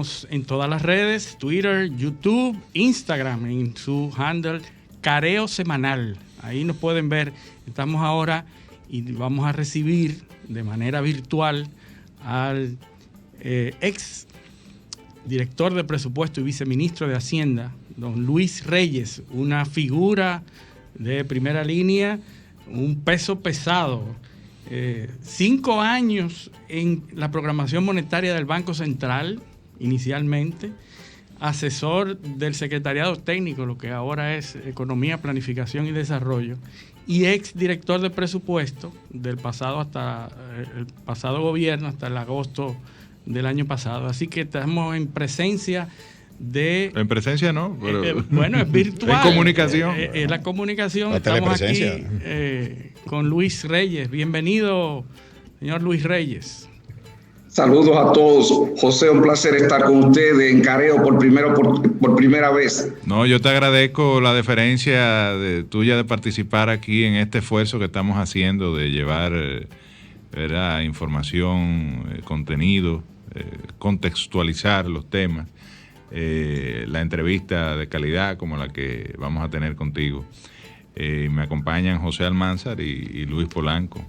En todas las redes, Twitter, YouTube, Instagram, en su handle Careo Semanal. Ahí nos pueden ver. Estamos ahora y vamos a recibir de manera virtual al ex director de presupuesto y viceministro de Hacienda, don Luis Reyes, una figura de primera línea, un peso pesado. 5 años en la programación monetaria del Banco Central, inicialmente, asesor del Secretariado Técnico, lo que ahora es Economía, Planificación y Desarrollo, y ex director de presupuesto del pasado hasta el pasado gobierno, hasta el agosto del año pasado. Así que estamos en presencia de... En presencia no, pero bueno, es virtual. En comunicación. Es la comunicación. La estamos aquí telepresencia. Con Luis Reyes. Bienvenido, señor Luis Reyes. Saludos a todos. José, un placer estar con ustedes en Careo por primera vez. No, yo te agradezco la deferencia tuya de participar aquí en este esfuerzo que estamos haciendo de llevar información, contenido, contextualizar los temas, la entrevista de calidad como la que vamos a tener contigo. Me acompañan José Almanzar y Luis Polanco.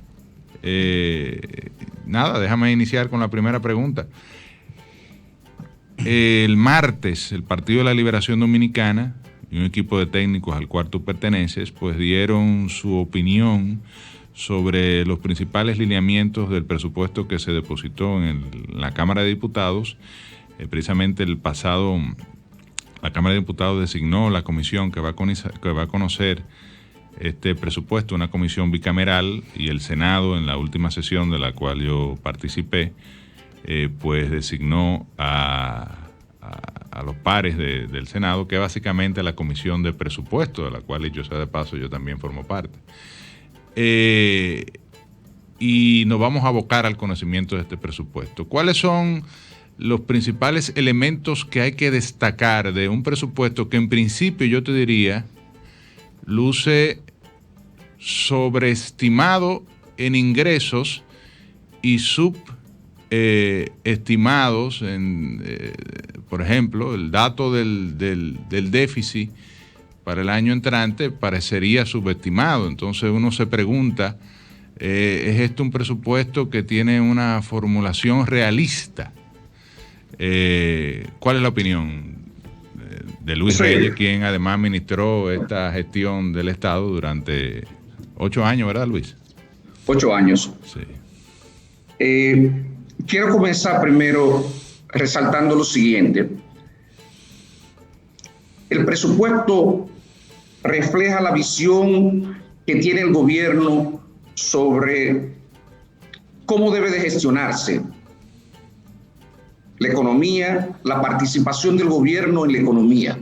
Nada, déjame iniciar con la primera pregunta. El martes, el Partido de la Liberación Dominicana y un equipo de técnicos al cual tú perteneces, pues dieron su opinión sobre los principales lineamientos del presupuesto que se depositó en la Cámara de Diputados. Precisamente la Cámara de Diputados designó la comisión que va a conocer este presupuesto, una comisión bicameral, y el Senado, en la última sesión de la cual yo participé, pues designó a los pares del Senado, que es básicamente la comisión de presupuesto, de la cual, dicho sea de paso, yo también formo parte. Y nos vamos a abocar al conocimiento de este presupuesto. ¿Cuáles son los principales elementos que hay que destacar de un presupuesto que en principio yo te diría luce sobreestimado en ingresos y subestimados por ejemplo, el dato del déficit para el año entrante parecería subestimado? Entonces uno se pregunta, ¿es esto un presupuesto que tiene una formulación realista? ¿Cuál es la opinión de Luis Reyes, quien además administró esta gestión del Estado durante 8 años, ¿verdad, Luis? 8 años. Sí. Quiero comenzar primero resaltando lo siguiente. El presupuesto refleja la visión que tiene el gobierno sobre cómo debe de gestionarse la economía, la participación del gobierno en la economía.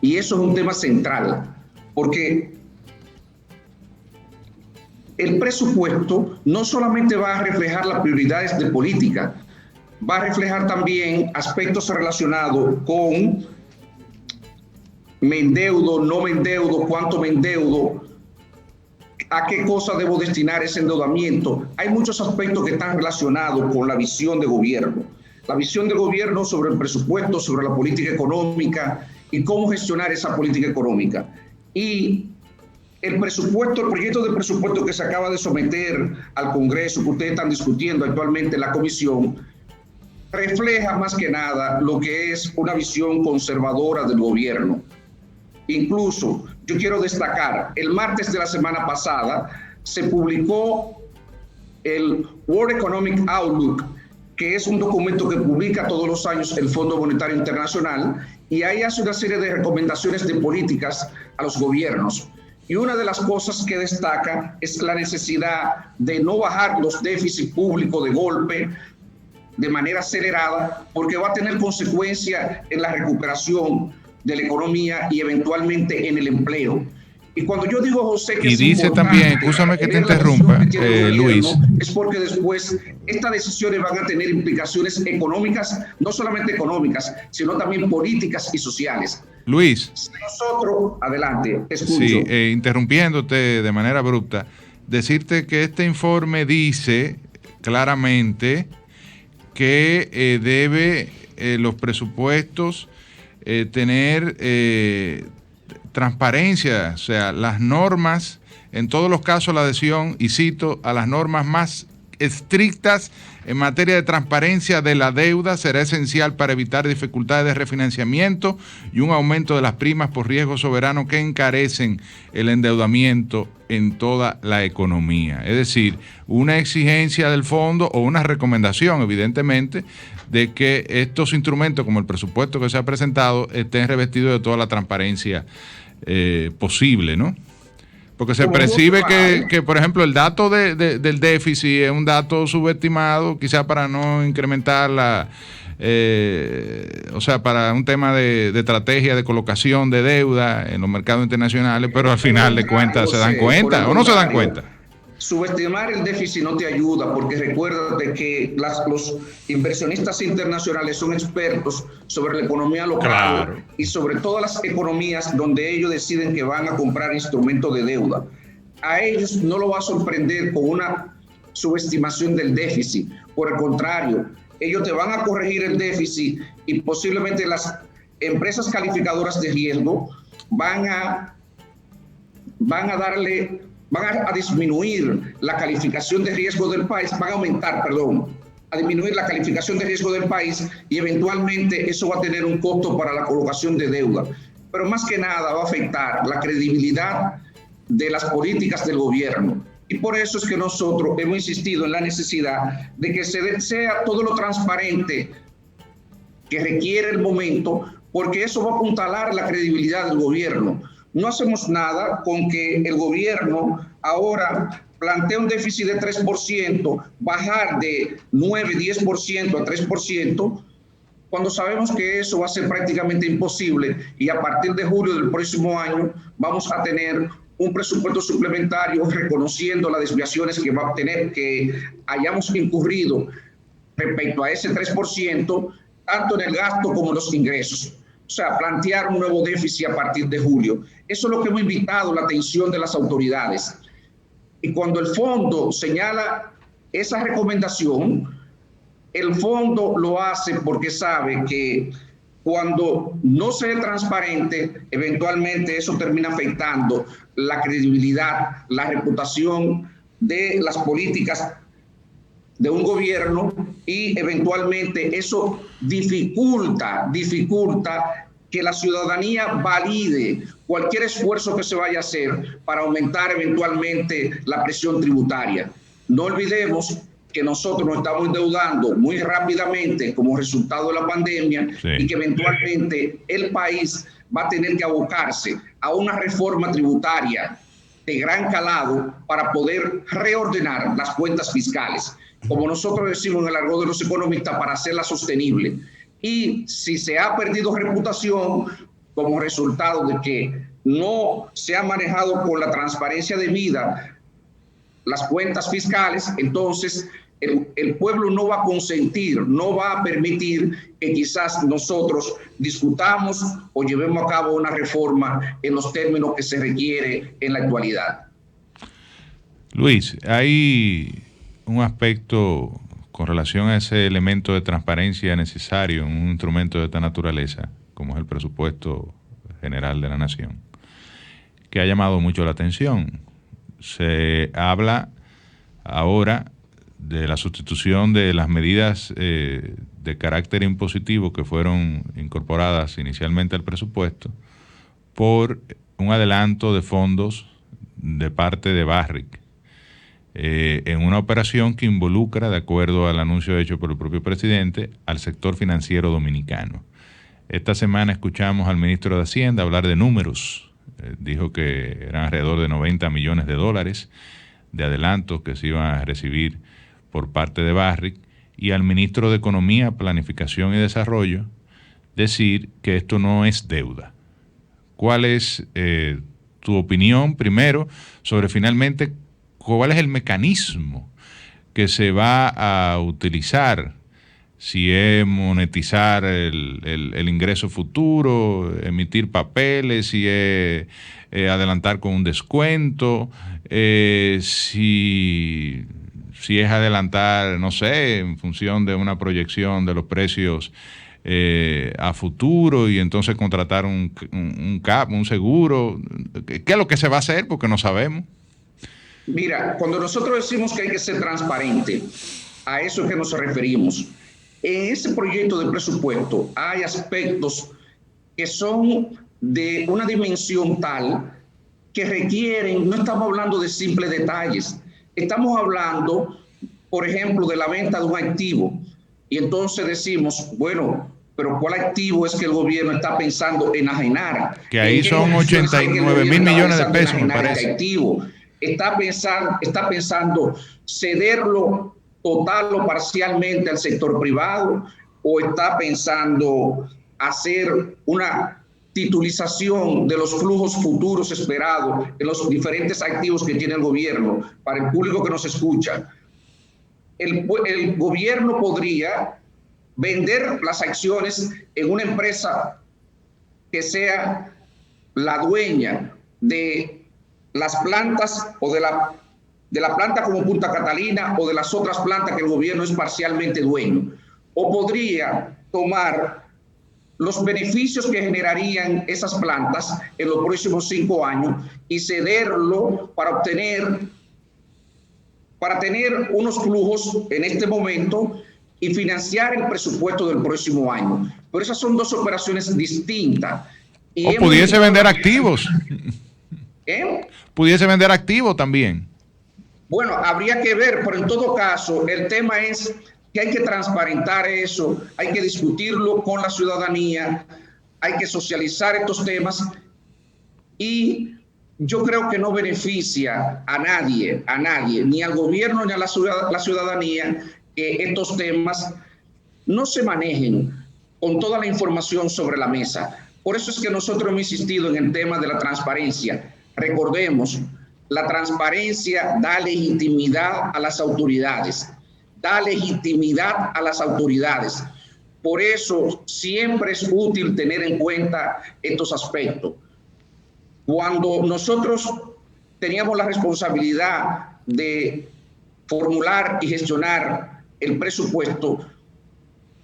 Y eso es un tema central, porque el presupuesto no solamente va a reflejar las prioridades de política, va a reflejar también aspectos relacionados con me endeudo, no me endeudo, cuánto me endeudo, a qué cosa debo destinar ese endeudamiento. Hay muchos aspectos que están relacionados con la visión de gobierno. La visión del gobierno sobre el presupuesto, sobre la política económica y cómo gestionar esa política económica. Y el proyecto de presupuesto que se acaba de someter al Congreso, que ustedes están discutiendo actualmente en la comisión, refleja más que nada lo que es una visión conservadora del gobierno. Incluso, yo quiero destacar, el martes de la semana pasada se publicó el World Economic Outlook, que es un documento que publica todos los años el Fondo Monetario Internacional, y ahí hace una serie de recomendaciones de políticas a los gobiernos. Y una de las cosas que destaca es la necesidad de no bajar los déficits públicos de golpe, de manera acelerada, porque va a tener consecuencias en la recuperación de la economía y eventualmente en el empleo. Y cuando yo digo, José, que y dice también, escúchame que te interrumpa, Luis, es porque después estas decisiones van a tener implicaciones económicas, no solamente económicas, sino también políticas y sociales. Luis. Si nosotros, adelante, escucho. Sí, interrumpiéndote de manera abrupta, decirte que este informe dice claramente que debe los presupuestos tener transparencia, o sea, las normas, en todos los casos la adhesión, y cito, a las normas más estrictas en materia de transparencia de la deuda será esencial para evitar dificultades de refinanciamiento y un aumento de las primas por riesgo soberano que encarecen el endeudamiento en toda la economía. Es decir, una exigencia del fondo o una recomendación, evidentemente, de que estos instrumentos, como el presupuesto que se ha presentado, estén revestidos de toda la transparencia posible, ¿no? Porque se percibe que, por ejemplo, el dato del déficit es un dato subestimado, quizá para no incrementar o sea, para un tema de estrategia de colocación de deuda en los mercados internacionales, pero al final de cuentas se dan cuenta o no se dan cuenta. Subestimar el déficit no te ayuda, porque recuérdate que los inversionistas internacionales son expertos sobre la economía local, claro, y sobre todas las economías donde ellos deciden que van a comprar instrumentos de deuda. A ellos no lo va a sorprender con una subestimación del déficit. Por el contrario, ellos te van a corregir el déficit y posiblemente las empresas calificadoras de riesgo van a disminuir la calificación de riesgo del país, van a aumentar, a disminuir la calificación de riesgo del país, y eventualmente eso va a tener un costo para la colocación de deuda. Pero más que nada va a afectar la credibilidad de las políticas del gobierno. Y por eso es que nosotros hemos insistido en la necesidad de que sea todo lo transparente que requiere el momento, porque eso va a apuntalar la credibilidad del gobierno. No hacemos nada con que el gobierno ahora plantea un déficit de 3%, bajar de 9-10% a 3%, cuando sabemos que eso va a ser prácticamente imposible, y a partir de julio del próximo año vamos a tener un presupuesto suplementario reconociendo las desviaciones que va a tener, que hayamos incurrido respecto a ese 3%, tanto en el gasto como en los ingresos. O sea, plantear un nuevo déficit a partir de julio. Eso es lo que hemos invitado la atención de las autoridades. Y cuando el fondo señala esa recomendación, el fondo lo hace porque sabe que cuando no se es transparente, eventualmente eso termina afectando la credibilidad, la reputación de las políticas de un gobierno, y eventualmente eso dificulta que la ciudadanía valide cualquier esfuerzo que se vaya a hacer para aumentar eventualmente la presión tributaria. No olvidemos que nosotros nos estamos endeudando muy rápidamente como resultado de la pandemia, sí, y que eventualmente el país va a tener que abocarse a una reforma tributaria de gran calado para poder reordenar las cuentas fiscales, como nosotros decimos en el argot de los economistas, para hacerla sostenible. Y si se ha perdido reputación como resultado de que no se ha manejado con la transparencia debida las cuentas fiscales, entonces el pueblo no va a consentir, no va a permitir que quizás nosotros discutamos o llevemos a cabo una reforma en los términos que se requiere en la actualidad. Luis, hay un aspecto con relación a ese elemento de transparencia necesario en un instrumento de esta naturaleza, como es el presupuesto general de la nación, que ha llamado mucho la atención. Se habla ahora de la sustitución de las medidas de carácter impositivo que fueron incorporadas inicialmente al presupuesto por un adelanto de fondos de parte de Barrick, en una operación que involucra, de acuerdo al anuncio hecho por el propio presidente, al sector financiero dominicano. Esta semana escuchamos al ministro de Hacienda hablar de números. Dijo que eran alrededor de 90 millones de dólares de adelantos que se iban a recibir por parte de Barrick, y al ministro de Economía, Planificación y Desarrollo decir que esto no es deuda. ¿Cuál es tu opinión, primero, sobre finalmente cuál es el mecanismo que se va a utilizar? Si es monetizar el ingreso futuro, emitir papeles, si es adelantar con un descuento, si es adelantar, no sé, en función de una proyección de los precios a futuro y entonces contratar un seguro. ¿Qué es lo que se va a hacer? Porque no sabemos. Mira, cuando nosotros decimos que hay que ser transparente, a eso es que nos referimos. En ese proyecto de presupuesto hay aspectos que son de una dimensión tal que requieren, no estamos hablando de simples detalles, estamos hablando, por ejemplo, de la venta de un activo. Y entonces decimos, bueno, pero ¿cuál activo es que el gobierno está pensando enajenar? Que ahí son 89 mil millones de pesos, me parece. Activo? Está pensando cederlo total o parcialmente al sector privado, o está pensando hacer una titulización de los flujos futuros esperados en los diferentes activos que tiene el gobierno. Para el público que nos escucha, el gobierno podría vender las acciones en una empresa que sea la dueña de las plantas o de la planta como Punta Catalina o de las otras plantas que el gobierno es parcialmente dueño. O podría tomar los beneficios que generarían esas plantas en los próximos 5 años y cederlo para tener unos flujos en este momento y financiar el presupuesto del próximo año. Pero esas son dos operaciones distintas. O pudiese vender activos. Pudiese vender activos también. Bueno, habría que ver, pero en todo caso, el tema es que hay que transparentar eso, hay que discutirlo con la ciudadanía, hay que socializar estos temas y yo creo que no beneficia a nadie, ni al gobierno ni a la ciudadanía, que estos temas no se manejen con toda la información sobre la mesa. Por eso es que nosotros hemos insistido en el tema de la transparencia. Recordemos, la transparencia da legitimidad a las autoridades, Por eso siempre es útil tener en cuenta estos aspectos. Cuando nosotros teníamos la responsabilidad de formular y gestionar el presupuesto,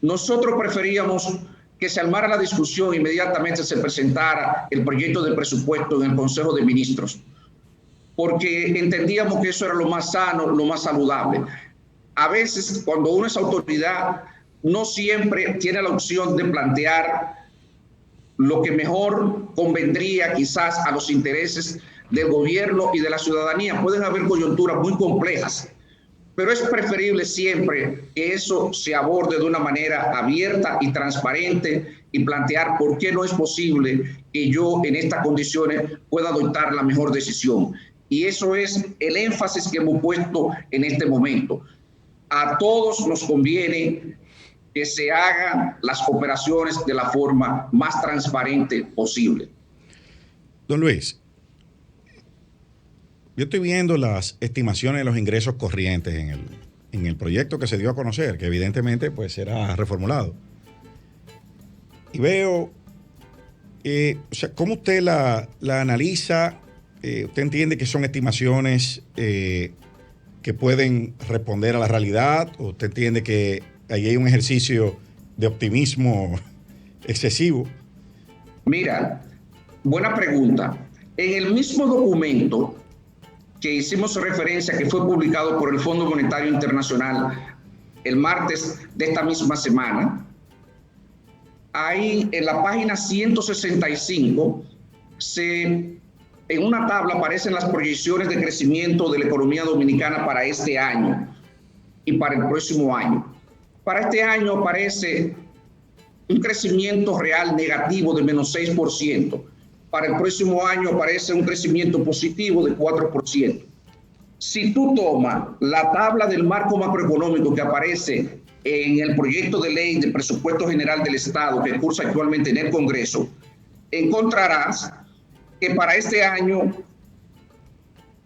nosotros preferíamos que se armara la discusión, inmediatamente se presentara el proyecto de presupuesto en el Consejo de Ministros, porque entendíamos que eso era lo más sano, lo más saludable. A veces, cuando uno es autoridad, no siempre tiene la opción de plantear lo que mejor convendría quizás a los intereses del gobierno y de la ciudadanía. Pueden haber coyunturas muy complejas, pero es preferible siempre que eso se aborde de una manera abierta y transparente y plantear por qué no es posible que yo en estas condiciones pueda adoptar la mejor decisión. Y eso es el énfasis que hemos puesto en este momento. A todos nos conviene que se hagan las operaciones de la forma más transparente posible. Don Luis, yo estoy viendo las estimaciones de los ingresos corrientes en el proyecto que se dio a conocer, que evidentemente pues será reformulado. Y veo, ¿cómo usted la analiza? ¿Usted entiende que son estimaciones que pueden responder a la realidad? ¿O usted entiende que ahí hay un ejercicio de optimismo excesivo? Mira, buena pregunta. En el mismo documento que hicimos referencia, que fue publicado por el Fondo Monetario Internacional el martes de esta misma semana, ahí en la página 165, en una tabla aparecen las proyecciones de crecimiento de la economía dominicana para este año y para el próximo año. Para este año aparece un crecimiento real negativo de menos 6%. Para el próximo año aparece un crecimiento positivo de 4%. Si tú tomas la tabla del marco macroeconómico que aparece en el proyecto de ley de presupuesto general del Estado que cursa actualmente en el Congreso, encontrarás que para este año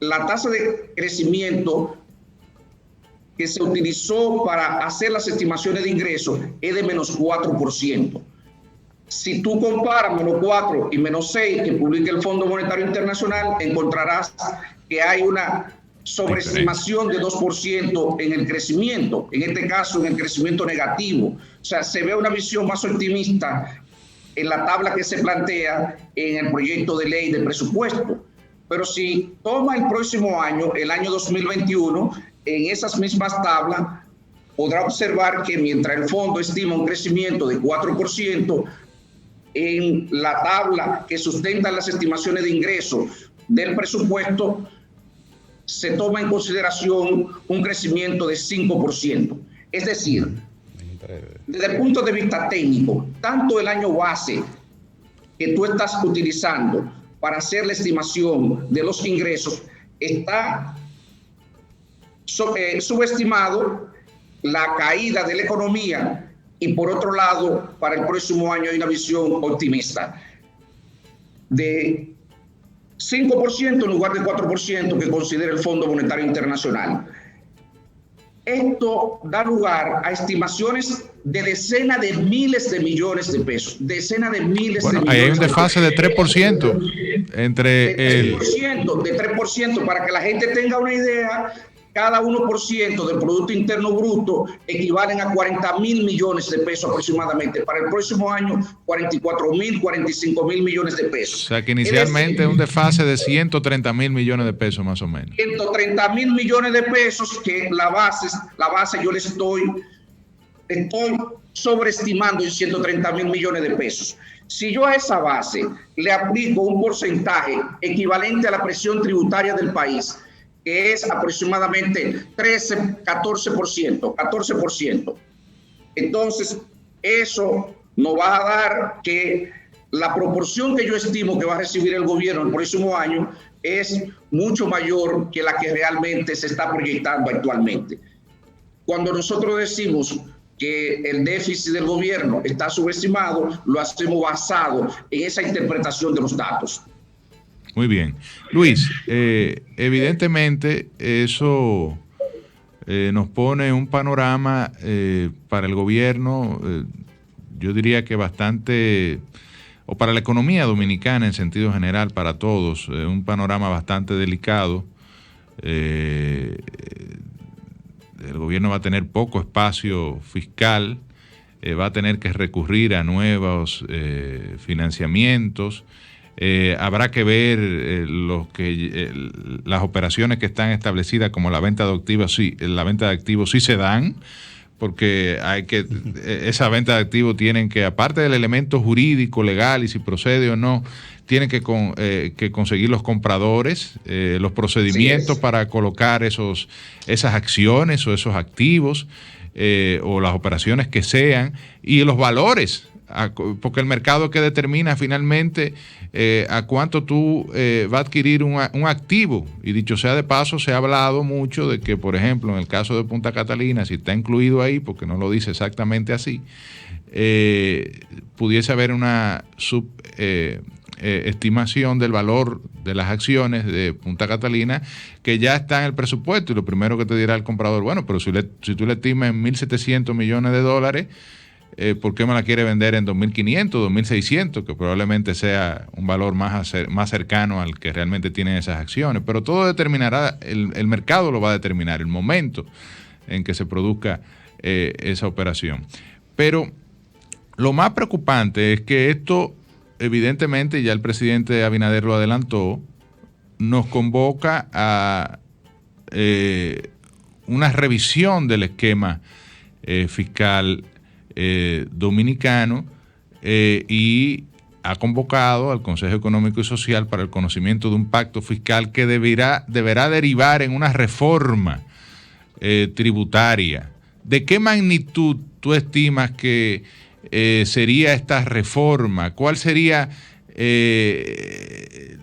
la tasa de crecimiento que se utilizó para hacer las estimaciones de ingresos es de menos 4%. Si tú comparas menos 4 y menos 6 que publica el Fondo Monetario Internacional, encontrarás que hay una sobreestimación de 2% en el crecimiento, en este caso en el crecimiento negativo. O sea, se ve una visión más optimista en la tabla que se plantea en el proyecto de ley de presupuesto. Pero si toma el próximo año, el año 2021, en esas mismas tablas, podrá observar que mientras el fondo estima un crecimiento de 4%, en la tabla que sustenta las estimaciones de ingresos del presupuesto, se toma en consideración un crecimiento de 5%. Es decir, desde el punto de vista técnico, tanto el año base que tú estás utilizando para hacer la estimación de los ingresos está subestimado la caída de la economía, y por otro lado, para el próximo año hay una visión optimista de 5% en lugar de 4% que considera el Fondo Monetario Internacional. Esto da lugar a estimaciones de decenas de miles de millones de pesos. Decenas de miles de millones. Ahí hay un desfase de 3% entre el... De 3%, para que la gente tenga una idea. Cada 1% del Producto Interno Bruto equivalen a 40,000 millones de pesos aproximadamente. Para el próximo año, 44,000, 45,000 millones de pesos. O sea que inicialmente es un desfase de 130,000 millones de pesos más o menos. 130,000 millones de pesos que la base yo le estoy sobreestimando en 130,000 millones de pesos. Si yo a esa base le aplico un porcentaje equivalente a la presión tributaria del país, que es aproximadamente 14%. Entonces, eso nos va a dar que la proporción que yo estimo que va a recibir el gobierno el próximo año es mucho mayor que la que realmente se está proyectando actualmente. Cuando nosotros decimos que el déficit del gobierno está subestimado, lo hacemos basado en esa interpretación de los datos. Muy bien. Luis, evidentemente eso nos pone un panorama para el gobierno, yo diría que bastante, o para la economía dominicana en sentido general, para todos, un panorama bastante delicado. El gobierno va a tener poco espacio fiscal, va a tener que recurrir a nuevos financiamientos. Habrá que ver las operaciones que están establecidas como la venta de activos sí se dan, porque esa venta de activos tienen que, aparte del elemento jurídico, legal y si procede o no, tienen que conseguir los compradores, los procedimientos para colocar esas acciones o esos activos o las operaciones que sean, y los valores, porque el mercado que determina finalmente a cuánto tú va a adquirir un activo. Y dicho sea de paso, se ha hablado mucho de que, por ejemplo, en el caso de Punta Catalina, si está incluido ahí, porque no lo dice exactamente así, pudiese haber una estimación del valor de las acciones de Punta Catalina que ya está en el presupuesto, y lo primero que te dirá el comprador, bueno, pero si tú le estimas en $1,700 millones, ¿por qué me la quiere vender en 2.500, 2.600, que probablemente sea un valor más cercano al que realmente tienen esas acciones? Pero todo determinará, el mercado lo va a determinar, el momento en que se produzca esa operación. Pero lo más preocupante es que esto, evidentemente, ya el presidente Abinader lo adelantó, nos convoca a una revisión del esquema fiscal dominicano, y ha convocado al Consejo Económico y Social para el conocimiento de un pacto fiscal que deberá derivar en una reforma tributaria. ¿De qué magnitud tú estimas que sería esta reforma? ¿Cuál sería el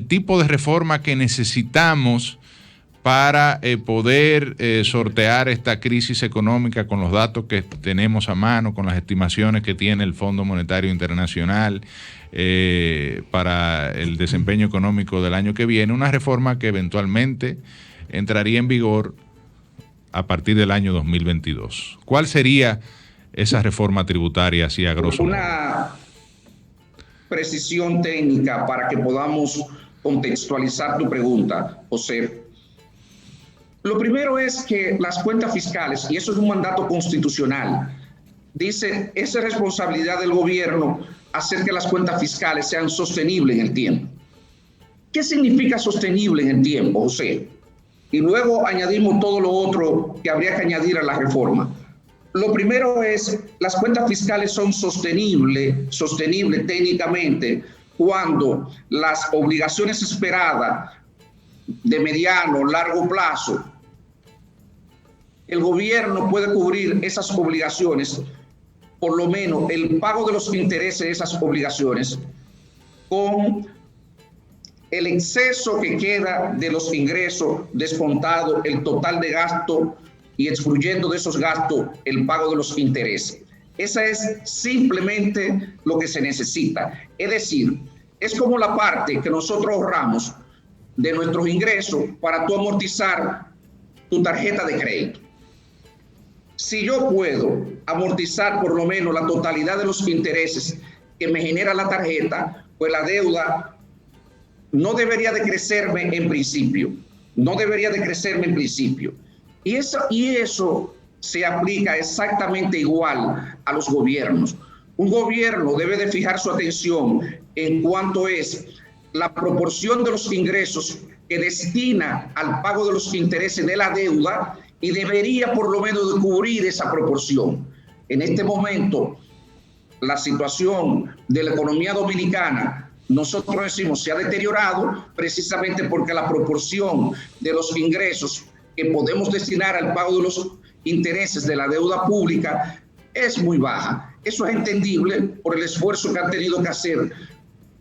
tipo de reforma que necesitamos para poder sortear esta crisis económica con los datos que tenemos a mano, con las estimaciones que tiene el Fondo Monetario Internacional para el desempeño económico del año que viene? Una reforma que eventualmente entraría en vigor a partir del año 2022. ¿Cuál sería esa reforma tributaria así a grosso modo? Una precisión técnica para que podamos contextualizar tu pregunta, José. Lo primero es que las cuentas fiscales, y eso es un mandato constitucional, dice, es responsabilidad del gobierno hacer que las cuentas fiscales sean sostenibles en el tiempo. ¿Qué significa sostenible en el tiempo, José? Y luego añadimos todo lo otro que habría que añadir a la reforma. Lo primero es, las cuentas fiscales son sostenibles técnicamente cuando las obligaciones esperadas de mediano, largo plazo, el gobierno puede cubrir esas obligaciones, por lo menos el pago de los intereses de esas obligaciones, con el exceso que queda de los ingresos descontado el total de gasto y excluyendo de esos gastos el pago de los intereses. Esa es simplemente lo que se necesita. Es decir, es como la parte que nosotros ahorramos de nuestros ingresos para tú amortizar tu tarjeta de crédito. Si yo puedo amortizar por lo menos la totalidad de los intereses que me genera la tarjeta, pues la deuda no debería de crecerme en principio. No debería de crecerme en principio. Y eso se aplica exactamente igual a los gobiernos. Un gobierno debe de fijar su atención en cuanto es la proporción de los ingresos que destina al pago de los intereses de la deuda y debería por lo menos de cubrir esa proporción. En este momento, la situación de la economía dominicana, nosotros decimos, se ha deteriorado precisamente porque la proporción de los ingresos que podemos destinar al pago de los intereses de la deuda pública es muy baja. Eso es entendible por el esfuerzo que han tenido que hacer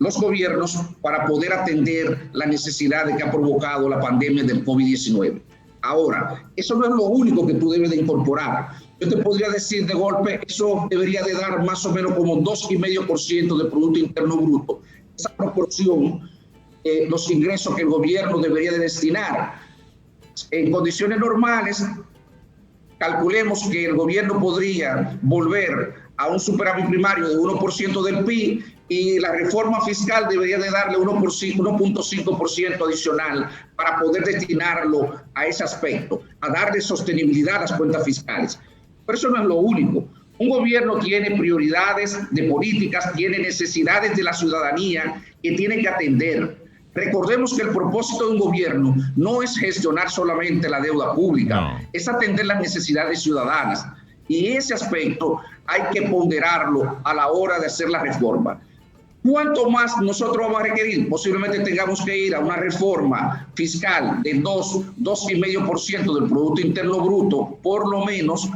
los gobiernos para poder atender las necesidades que ha provocado la pandemia del COVID-19. Ahora, eso no es lo único que tú debes de incorporar. Yo te podría decir de golpe, eso debería de dar más o menos como 2,5% del Producto Interno Bruto. Esa proporción, los ingresos que el gobierno debería de destinar. En condiciones normales, calculemos que el gobierno podría volver a un superávit primario de 1% del PIB y la reforma fiscal debería de darle 1.5% adicional para poder destinarlo a ese aspecto, a darle sostenibilidad a las cuentas fiscales. Pero eso no es lo único. Un gobierno tiene prioridades de políticas, tiene necesidades de la ciudadanía que tiene que atender. Recordemos que el propósito de un gobierno no es gestionar solamente la deuda pública, es atender las necesidades ciudadanas. Y ese aspecto hay que ponderarlo a la hora de hacer la reforma. ¿Cuánto más nosotros vamos a requerir? Posiblemente tengamos que ir a una reforma fiscal de 2,5% del Producto Interno Bruto, por lo menos,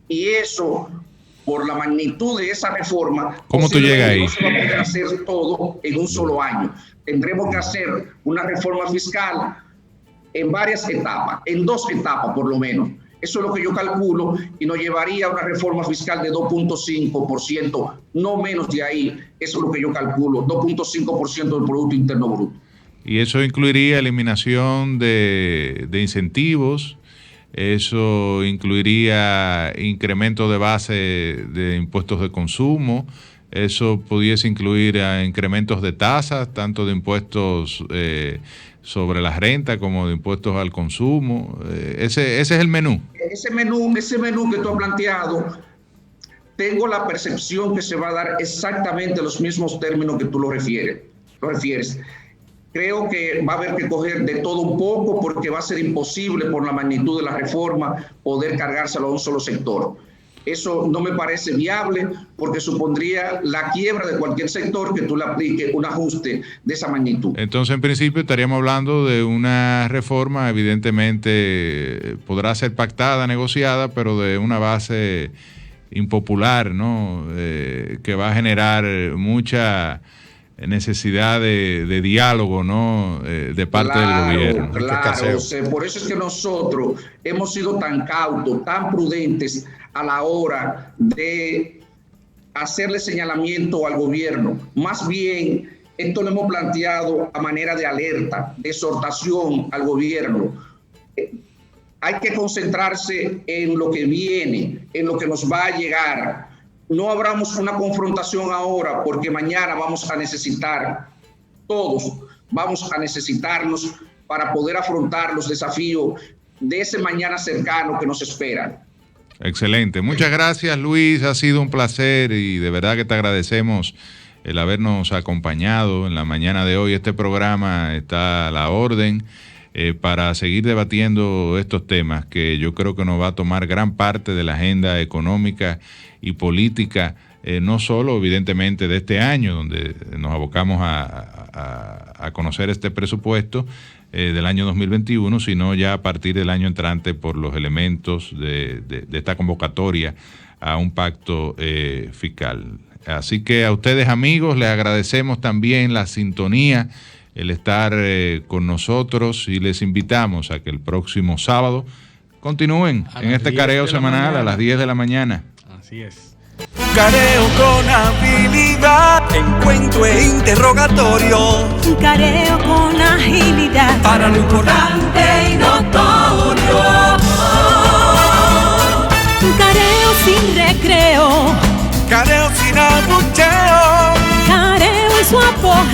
y eso, por la magnitud de esa reforma, ¿cómo tú llegas ahí? No se va a poder hacer todo en un solo año. Tendremos que hacer una reforma fiscal en varias etapas, en 2 etapas por lo menos. Eso es lo que yo calculo y nos llevaría a una reforma fiscal de 2,5%, no menos de ahí. Eso es lo que yo calculo, 2,5% del Producto Interno Bruto. Y eso incluiría eliminación de incentivos, eso incluiría incremento de base de impuestos de consumo, eso pudiese incluir incrementos de tasas, tanto de impuestos sobre la renta como de impuestos al consumo. Ese es el menú. Ese menú que tú has planteado, tengo la percepción que se va a dar exactamente los mismos términos que tú lo refieres. Creo que va a haber que coger de todo un poco porque va a ser imposible por la magnitud de la reforma poder cargárselo a un solo sector. Eso no me parece viable porque supondría la quiebra de cualquier sector que tú le apliques un ajuste de esa magnitud. Entonces, en principio, estaríamos hablando de una reforma, evidentemente podrá ser pactada, negociada, pero de una base impopular, ¿no? Que va a generar mucha necesidad de diálogo, ¿no? De parte del gobierno. Claro, por eso es que nosotros hemos sido tan cautos, tan prudentes a la hora de hacerle señalamiento al gobierno. Más bien, esto lo hemos planteado a manera de alerta, de exhortación al gobierno. Hay que concentrarse en lo que viene, en lo que nos va a llegar. No abramos una confrontación ahora porque mañana vamos a necesitar todos vamos a necesitarnos para poder afrontar los desafíos de ese mañana cercano que nos espera. Excelente. Muchas gracias, Luis. Ha sido un placer y de verdad que te agradecemos el habernos acompañado en la mañana de hoy. Este programa está a la orden para seguir debatiendo estos temas que yo creo que nos va a tomar gran parte de la agenda económica y política, no solo evidentemente de este año, donde nos abocamos a conocer este presupuesto del año 2021, sino ya a partir del año entrante por los elementos de esta convocatoria a un pacto fiscal. Así que a ustedes, amigos, les agradecemos también la sintonía, el estar con nosotros, y les invitamos a que el próximo sábado continúen en este careo semanal a las 10 de la mañana. Así es. Careo con habilidad, encuentro e interrogatorio. Careo con agilidad, Para lo importante y notorio.